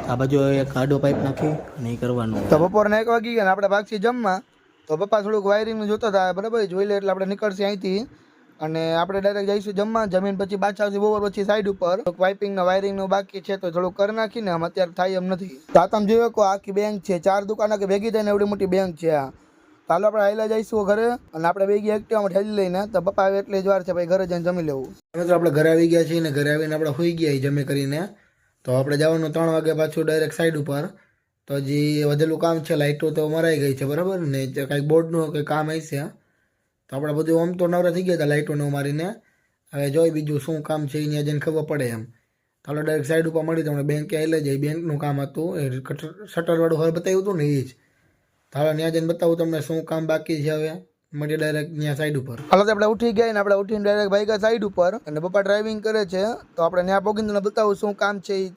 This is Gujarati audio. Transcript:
આ બાજુ એક આડો પાઇપ નાખી અને એ કરવાનું. તો બપોરના 1 વાગી ગયા ને આપણે ભાગશી જમવા. તો પપ્પા થોડુંક વાયરિંગનું જોતા હતા, બરાબર જોઈ લે એટલે આપણે નીકળશે અહીંથી અને આપણે ડાયરેક્ટ જઈશું જમવા. જમીન પછી પાછા આવશે બપોર પછી સાઈડ ઉપર પાઇપિંગના વાયરિંગનું બાકી છે તો થોડુંક કરી નાખીને આમ અત્યારે થાય એમ નથી. તો આ તમે જોયો કે આખી બેંક છે, 4 દુકાનો કે ભેગી થઈને એવડી મોટી બેંક છે આ. ચાલો આપણે હાઈલા જઈશું ઘરે અને આપણે ભેગી એક્ટિવામાં ઠેલી લઈને તો પપ્પા આવે એટલી જ વાર છે ભાઈ ઘરે જઈને જમી લેવું. આપણે ઘરે આવી ગયા છીએ ને ઘરે આવીને આપણે સુઈ ગયા જમી કરીને. તો આપણે જવાનું 3 વાગે પાછું ડાયરેક્ટ સાઈડ ઉપર. તો જે વધેલું કામ છે લાઇટો તો મરાઈ ગઈ છે બરાબર ને, કાંઈક બોર્ડનું કંઈક કામ હશે. તો આપણે બધું આમ તો નવરા થઈ ગયા હતા લાઇટોને મારીને. હવે જોઈ બીજું શું કામ છે એને જઈને ખબર પડે એમ. ચાલો ડાયરેક્ટ સાઈડ ઉપર મળી તમને બેંકે આવી લઈ જાય. બેંકનું કામ હતું એ શટરવાળું હવે બતાવ્યું હતું ને એ જ. ચાલો ત્યાં જઈને બતાવું તમને શું કામ બાકી છે. હવે મળી ડાયરેક્ટ ત્યાં સાઈડ ઉપર. હાલો આપણે ઉઠી ગયા ને આપણે ઉઠીને ડાયરેક્ટ ભાઈ ગયા સાઈડ ઉપર અને પપ્પા ડ્રાઇવિંગ કરે છે. તો આપણે ત્યાં પહોંચીને બતાવું શું કામ છે એ